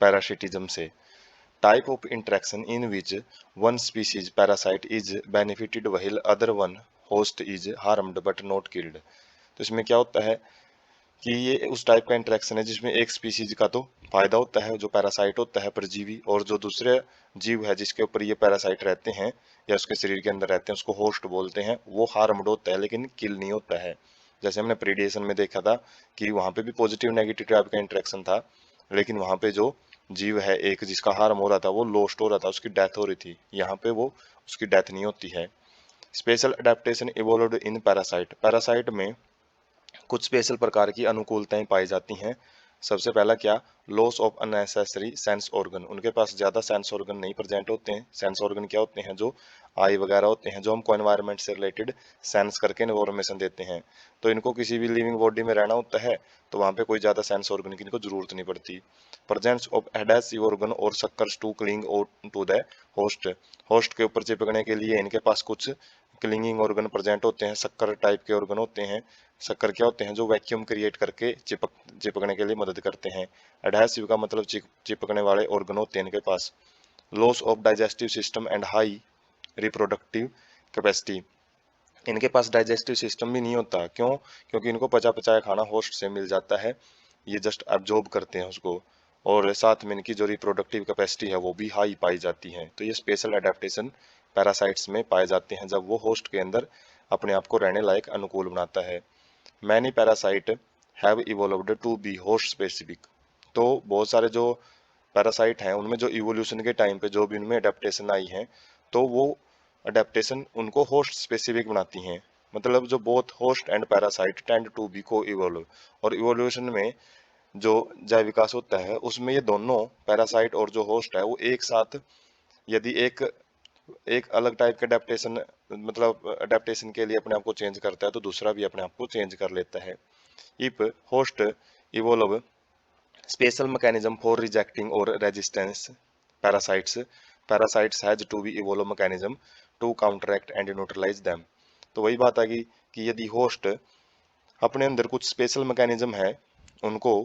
Parasitism से। Type of interaction in which one species parasite is benefited wheel other one host is harmed but not killed. तो इसमें क्या होता है कि ये उस टाइप का इंटरेक्शन है जिसमें एक स्पीसीज का तो फायदा होता है, जो पैरासाइट होता है परजीवी, और जो दूसरे जीव है जिसके ऊपर ये पैरासाइट रहते हैं या उसके शरीर के अंदर रहते हैं उसको होस्ट बोलते हैं, वो हार्म्ड होता है लेकिन किल नहीं होता है। जैसे हमने प्रीडिएशन में देखा था कि वहां पे भी पॉजिटिव नेगेटिव टाइप का इंटरेक्शन था, लेकिन वहां पे जो जीव है एक जिसका हार्म हो रहा था वो लोस्ट हो रहा था, उसकी डेथ हो रही थी। यहाँ पे वो उसकी डेथ नहीं होती है। स्पेशल अडेप्टेशन इवोल्व्ड इन पैरासाइट। पैरासाइट में कुछ स्पेशल प्रकार की अनुकूलताएं पाई जाती हैं। सबसे पहला क्या, loss of unnecessary sense organ. उनके पास ज्यादा सेंस ऑर्गन नहीं प्रेजेंट होते हैं। सेंस ऑर्गन क्या होते हैं, जो आई वगैरह होते हैं, जो हमको एनवायरनमेंट से रिलेटेड सेंस करके इन्फॉर्मेशन देते हैं। तो इनको किसी भी लिविंग बॉडी में रहना होता है तो वहां पे कोई ज्यादा सेंस ऑर्गन की इनको जरूरत नहीं पड़ती। प्रेजेंस ऑफ एडेसिव ऑर्गन और suckers to cling to the host. Host के ऊपर चिपकने के लिए इनके पास कुछ क्लिंगिंग ऑर्गन प्रेजेंट होते हैं, शक्कर टाइप के ऑर्गन होते हैं। शक्कर क्या होते हैं, जो वैक्यूम क्रिएट करके चिपकने के लिए मदद करते हैं। एडहेसिव का मतलब चिपकने वाले ऑर्गन होते हैं इनके पास। Loss of digestive system and high reproductive capacity. इनके पास डाइजेस्टिव सिस्टम भी नहीं होता, क्यों? क्योंकि इनको पचा पचाया खाना होस्ट से मिल जाता है, ये जस्ट एब्जॉर्ब करते हैं उसको। और साथ में इनकी जो रिप्रोडक्टिव कैपेसिटी है वो भी हाई पाई जाती है। तो ये स्पेशल अडेप्टेशन पैरासाइट्स में पाए जाते हैं जब वो होस्ट के अंदर अपने आप को रहने लायक अनुकूल बनाता है। Many parasite have evolved to be host specific. तो बहुत सारे जो पैरासाइट हैं उनमें जो इवोल्यूशन के टाइम पे जो भी उनमें अडेप्टेशन आई है तो वो अडेप्टेशन उनको होस्ट स्पेसिफिक बनाती हैं। मतलब जो both host and parasite tend to be coevolve. और इवोल्यूशन में जो जैव विकास होता है उसमें ये दोनों पैरासाइट और जो होस्ट है वो एक साथ, यदि एक एक अलग टाइप के अडेप्टेशन मतलब अडेप्टेशन के लिए अपने आप को चेंज करता है तो दूसरा भी अपने आप को चेंज कर लेता है। If host evolve special mechanism for rejecting or resistance parasites, parasites has to be evolve mechanism to counteract and neutralise them. तो वही बात आ गई कि यदि होस्ट अपने अंदर कुछ स्पेशल मैकेनिज्म है उनको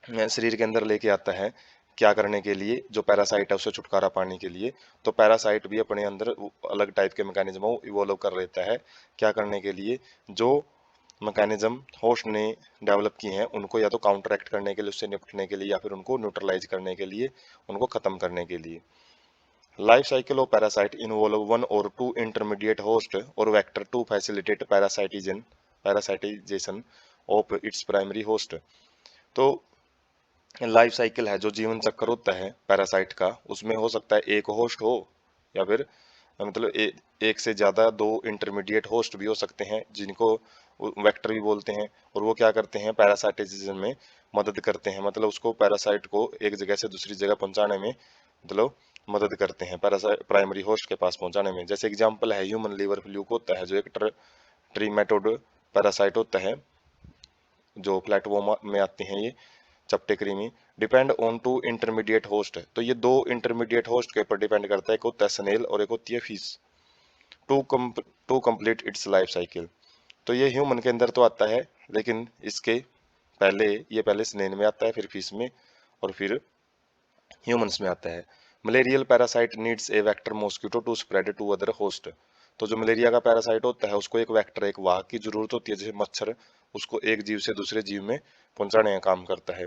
शरीर के अंदर लेके आता है, क्या करने के लिए, जो पैरासाइट है उससे छुटकारा पाने के लिए, तो पैरासाइट भी अपने अंदर अलग टाइप के मैकेनिज्म इवोल्व कर लेता है। क्या करने के लिए, जो मैकेनिज्म होस्ट ने डेवलप किए हैं उनको या तो काउंटरैक्ट करने के लिए, उससे निपटने के लिए, या फिर उनको न्यूट्रलाइज करने के लिए, उनको खत्म करने के लिए। Life cycle of parasite involve one or two intermediate host और vector to facilitate parasitization of its primary host. तो लाइफ साइकिल है, जो जीवन चक्र होता है पैरासाइट का, उसमें हो सकता है एक होस्ट हो या फिर मतलब एक से ज़्यादा दो इंटरमीडिएट होस्ट भी हो सकते हैं जिनको वेक्टर भी बोलते हैं। और वो क्या करते हैं, पैरासाइटिज्म में मदद करते हैं, मतलब उसको पैरासाइट को एक जगह से दूसरी जगह पहुंचाने में मतलब मदद करते हैं, पैरासाइट प्राइमरी होस्ट के पास पहुंचाने में। जैसे एग्जांपल है ह्यूमन लीवर फ्लूक होता है, जो एक ट्रीमेटोड पैरासाइट होता है, जो प्लेटफॉर्म में आते हैं ये चपटे कृमि। Depend on two intermediate host. तो ये दो इंटरमीडिएट होस्ट के ऊपर डिपेंड करता है, एक होता है स्नेल और एक होती है fish, to complete its life cycle. तो ये ह्यूमन के अंदर तो आता है, लेकिन इसके पहले ये पहले स्नेल में आता है, फिर फिश में, और फिर ह्यूमंस में आता है। Malarial parasite needs a vector mosquito to spread to other host. तो जो मलेरिया का पैरासाइट होता है उसको एक वेक्टर, एक वाहक की जरूरत होती है, जैसे मच्छर उसको एक जीव से दूसरे जीव में पहुंचाने का काम करता है।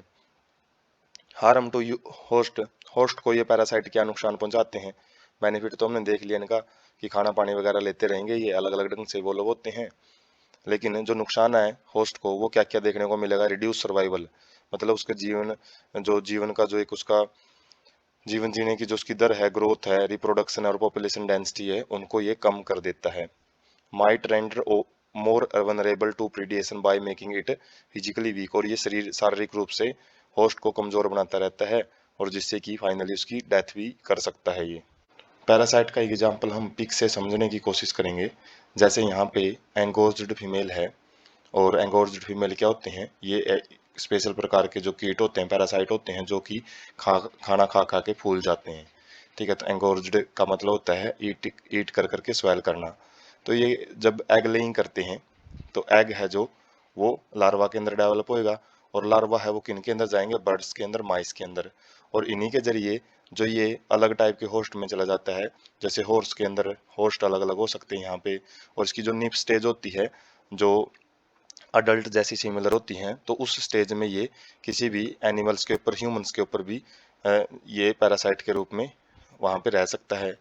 Harm to you host, host को ये पैरासाइट क्या नुकसान पहुंचाते हैं। बेनिफिट तो हमने देख लिया इनका कि खाना पानी वगैरह लेते रहेंगे, ये अलग अलग ढंग से वो लोग होते हैं। लेकिन जो नुकसान है होस्ट को वो क्या क्या देखने को मिलेगा, रिड्यूस सर्वाइवल, मतलब उसके जीवन, जो जीवन का जो एक उसका जीवन जीने की जो उसकी दर है, ग्रोथ है, रिप्रोडक्शन और पॉपुलेशन डेंसिटी है, उनको ये कम कर देता है। Might render more vulnerable to predation by making it physically weak. और ये शरीर शारीरिक रूप से होस्ट को कमजोर बनाता रहता है और जिससे कि फाइनली उसकी डेथ भी कर सकता है। ये पैरासाइट का एग्जाम्पल हम पिक से समझने की कोशिश करेंगे। जैसे यहाँ पे एंगोज्ड फीमेल है, और एंगोर्ज्ड फीमेल क्या होते हैं, ये स्पेशल प्रकार के जो कीट होते हैं, पैरासाइट होते हैं, जो कि खाना खा खा के फूल जाते हैं। ठीक है, तो एंगोर्ज्ड का मतलब होता है ईट ईट कर करके स्वेल करना। तो ये जब एग लेइंग करते हैं तो एग है जो वो लार्वा के अंदर डेवलप होएगा, और लार्वा है वो किन के अंदर जाएंगे, बर्ड्स के अंदर, माइस के अंदर, और इन्हीं के जरिए जो ये अलग टाइप के होस्ट में चला जाता है। जैसे हॉर्स के अंदर होस्ट अलग अलग हो सकते हैं यहाँ पे, और इसकी जो निप स्टेज होती है जो अडल्ट जैसी सिमिलर होती हैं, तो उस स्टेज में ये किसी भी एनिमल्स के ऊपर, ह्यूमंस के ऊपर भी ये पैरासाइट के रूप में वहाँ पे रह सकता है।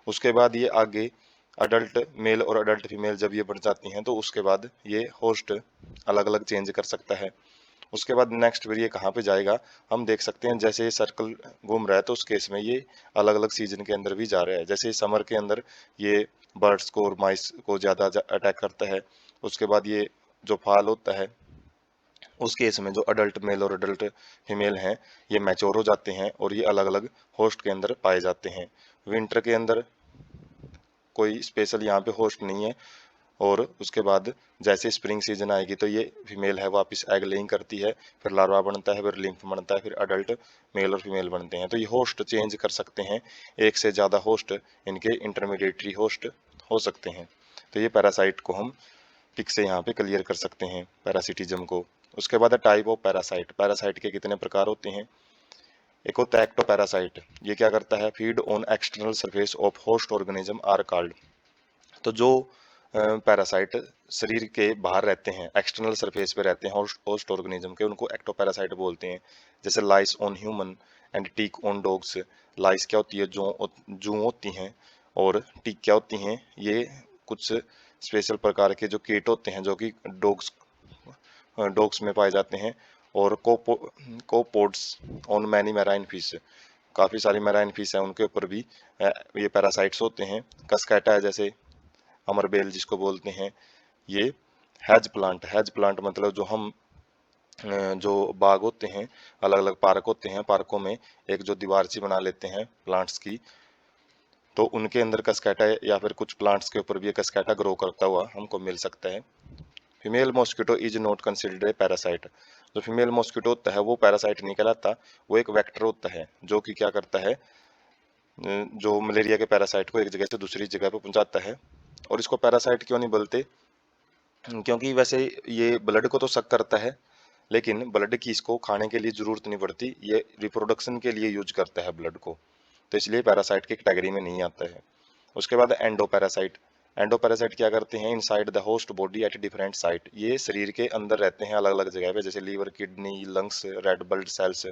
उसके बाद ये आगे अडल्ट मेल और अडल्ट फीमेल जब ये बढ़ जाती हैं तो उसके बाद ये होस्ट अलग अलग चेंज कर सकता है। उसके बाद नेक्स्ट फिर ये कहाँ पे जाएगा, हम देख सकते हैं जैसे ये सर्कल घूम रहा है तो उस केस में ये अलग अलग सीजन के अंदर भी जा रहा है। जैसे समर के अंदर ये बर्ड्स को और माइस को ज़्यादा अटैक करता है। उसके बाद ये जो फाल होता है उस केस में जो अडल्ट मेल और अडल्ट फीमेल हैं ये मैच्योर हो जाते हैं और ये अलग अलग होस्ट के अंदर पाए जाते हैं। विंटर के अंदर कोई स्पेशल यहाँ पे होस्ट नहीं है, और उसके बाद जैसे स्प्रिंग सीजन आएगी तो ये फीमेल है वापस एग लेइंग करती है, फिर लार्वा बनता है, फिर लिम्फ बनता है, फिर अडल्ट मेल और फीमेल बनते हैं। तो ये होस्ट चेंज कर सकते हैं, एक से ज़्यादा होस्ट इनके इंटरमीडिएटरी होस्ट हो सकते हैं। तो ये पैरासाइट को हम टिक से यहाँ पे क्लियर कर सकते हैं, पैरासिटिज्म को। उसके बाद है टाइप ऑफ पैरासाइट। पैरासाइट के कितने प्रकार होते हैं। एक होता है एक्टोपैरासाइट, ये क्या करता है, feed on external surface of host organism are called. तो जो पैरासाइट शरीर के बाहर रहते हैं, एक्सटर्नल सरफेस पे रहते हैं होस्ट ऑर्गेनिज्म के, उनको एक्टोपैरासाइट बोलते हैं। जैसे lice on human and tick on dogs. Lice क्या होती है, जू होती हैं, और टिक क्या होती हैं, ये कुछ स्पेशल प्रकार के जो कीट होते हैं जो कि डॉग्स में पाए जाते हैं। और कोपोड्स ऑन मैनी मैराइन फिश, काफ़ी सारी मैराइन फिश है उनके ऊपर भी ये पैरासाइट्स होते हैं। कस्कैटा है जैसे अमरबेल जिसको बोलते हैं, ये हैज प्लांट मतलब जो हम जो बाग होते हैं, अलग अलग पार्क होते हैं, पार्कों में एक जो दीवार सी बना लेते हैं प्लांट्स की, तो उनके अंदर कस्कैटा या फिर कुछ प्लांट्स के ऊपर भी ये कस्कैटा ग्रो करता हुआ हमको मिल सकता है। Female mosquito is not considered a parasite. जो फीमेल मॉस्किटो होता है वो पैरासाइट नहीं कहलाता, वो एक वेक्टर होता है जो कि क्या करता है, जो मलेरिया के पैरासाइट को एक जगह से दूसरी जगह पर पहुंचाता है। और इसको पैरासाइट क्यों नहीं बोलते, क्योंकि वैसे ये ब्लड को तो सक करता है, लेकिन ब्लड की इसको खाने के लिए जरूरत नहीं पड़ती, ये रिप्रोडक्शन के लिए यूज करता है ब्लड को, तो इसलिए पैरासाइट की कैटेगरी में नहीं आता है। उसके बाद एंडोपैरासाइट। एंडोपैरासाइट क्या करते हैं, inside the host body at different site. ये शरीर के अंदर रहते हैं अलग अलग जगह पे, जैसे liver, kidney, lungs, red blood cells.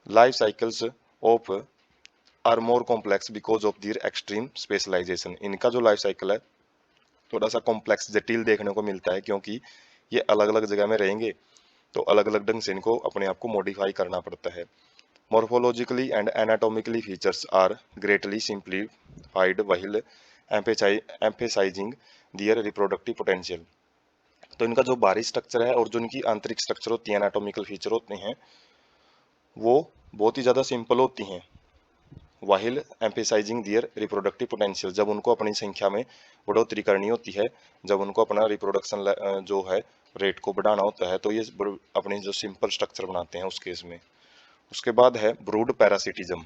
Life cycles of are more complex because of their extreme specialization. इनका जो लाइफ साइकिल है थोड़ा सा कॉम्प्लेक्स, जटिल देखने को मिलता है, क्योंकि ये अलग अलग जगह में रहेंगे तो अलग अलग ढंग से इनको अपने आप को मॉडिफाई करना पड़ता है। Morphologically and anatomically features are greatly simplified while emphasizing their reproductive potential. तो इनका जो बाहरी स्ट्रक्चर है और जो इनकी आंतरिक स्ट्रक्चर होती है, एनाटॉमिकल फीचर होते हैं, वो बहुत ही ज़्यादा सिंपल होती हैं। वाहिल एम्फेसाइजिंग दियर रिप्रोडक्टिव पोटेंशियल, जब उनको अपनी संख्या में बढ़ोतरी करनी होती है, जब उनको अपना रिप्रोडक्शन जो है रेट को बढ़ाना होता है, तो ये अपनी जो सिंपल स्ट्रक्चर बनाते हैं उस केस में। उसके बाद है brood parasitism.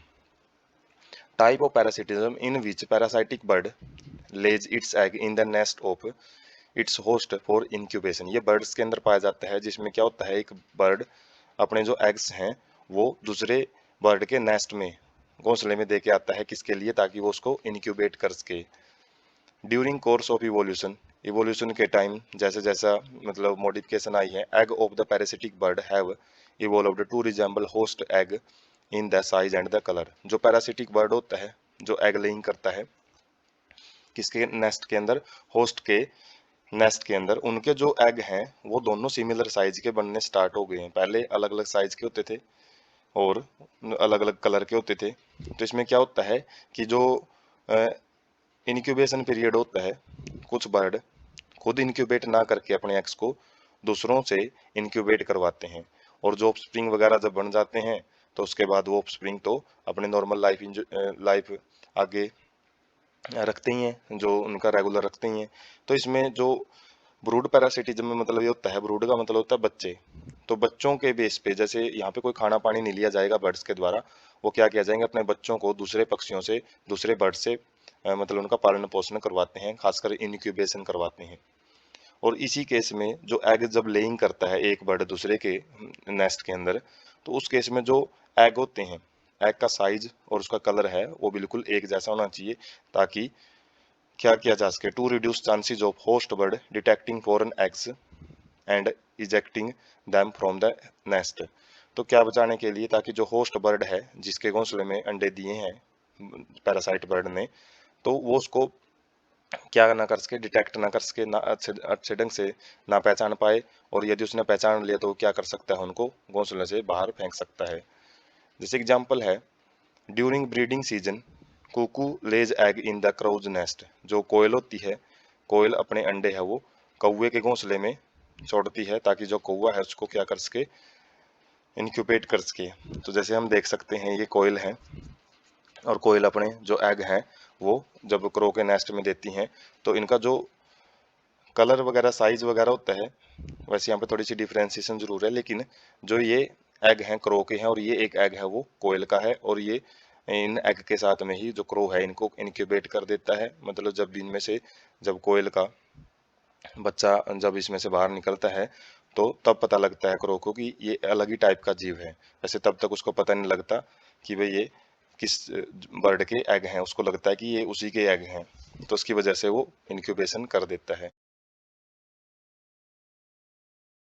Type of parasitism in which parasitic bird Lay's it's egg in the nest of its host for incubation. ये बर्ड्स के अंदर पाया जाता है, जिसमें क्या होता है, एक बर्ड अपने जो एग्स हैं वो दूसरे बर्ड के नेस्ट में, घोंसले में दे के आता है, किसके लिए, ताकि वो उसको इनक्यूबेट कर सके। During course of evolution, evolution के टाइम जैसे जैसा मतलब मॉडिफिकेशन आई है, egg of the parasitic bird have evolved to resemble host egg in the size and the colour. जो पैरासिटिक बर्ड होता है जो एग लेइंग करता है किसके नेस्ट के अंदर, होस्ट के नेस्ट के अंदर, उनके जो एग हैं वो दोनों सिमिलर साइज के बनने स्टार्ट हो गए हैं। पहले अलग अलग साइज के होते थे और अलग अलग कलर के होते थे। तो इसमें क्या होता है कि जो इनक्यूबेशन पीरियड होता है, कुछ बर्ड खुद इंक्यूबेट ना करके अपने एग्स को दूसरों से इंक्यूबेट करवाते हैं, और जो ऑफस्प्रिंग वगैरह जब बन जाते हैं तो उसके बाद वो ऑफस्प्रिंग तो अपने नॉर्मल लाइफ आगे रखते ही हैं, जो उनका रेगुलर रखते ही हैं। तो इसमें जो ब्रूड पैरासिटिज्म में मतलब ये होता है, ब्रूड का मतलब होता है बच्चे। तो बच्चों के बेस पे, जैसे यहाँ पे कोई खाना पानी नहीं लिया जाएगा बर्ड्स के द्वारा, वो क्या किया जाएंगे, अपने बच्चों को दूसरे पक्षियों से, दूसरे बर्ड से मतलब उनका पालन पोषण करवाते हैं, खासकर इनक्यूबेशन करवाते हैं। और इसी केस में जो एग जब लेइंग करता है एक बर्ड दूसरे के नेस्ट के अंदर, तो उस केस में जो एग होते हैं, एग का साइज और उसका कलर है वो बिल्कुल एक जैसा होना चाहिए, ताकि क्या किया जा सके, to reduce chances of host bird detecting foreign eggs and ejecting them from the nest. तो क्या बचाने के लिए, ताकि जो होस्ट बर्ड है जिसके घोंसले में अंडे दिए हैं पैरासाइट बर्ड ने, तो वो उसको क्या ना कर सके, डिटेक्ट ना कर सके, ना अच्छे अच्छे ढंग से ना पहचान पाए, और यदि उसने पहचान लिया तो वो क्या कर सकता है, उनको घोंसले से बाहर फेंक सकता है। जैसे एग्जाम्पल है, during breeding season cuckoo lays egg in the crow's nest. जो कोयल होती है, कोयल अपने अंडे है वो कौवे के घोंसले में छोड़ती है, ताकि जो कौवा है उसको क्या कर सके, इनक्यूबेट कर सके। तो जैसे हम देख सकते हैं ये कोयल है, और कोयल अपने जो एग हैं वो जब क्रो के नेस्ट में देती हैं, तो इनका जो कलर वगैरह साइज वगैरह होता है, वैसे यहाँ पे थोड़ी सी डिफ्रेंसिएशन जरूर है, लेकिन जो ये एग हैं क्रो के हैं और ये एक एग है वो कोयल का है, और ये इन एग के साथ में ही जो क्रो है इनको इनक्यूबेट कर देता है। मतलब जब इनमें से, जब कोयल का बच्चा जब इसमें से बाहर निकलता है, तो तब पता लगता है क्रो को कि ये अलग ही टाइप का जीव है। वैसे तब तक उसको पता नहीं लगता कि भाई ये किस बर्ड के एग हैं, उसको लगता है कि ये उसी के एग हैं, तो उसकी वजह से वो इनक्यूबेशन कर देता है।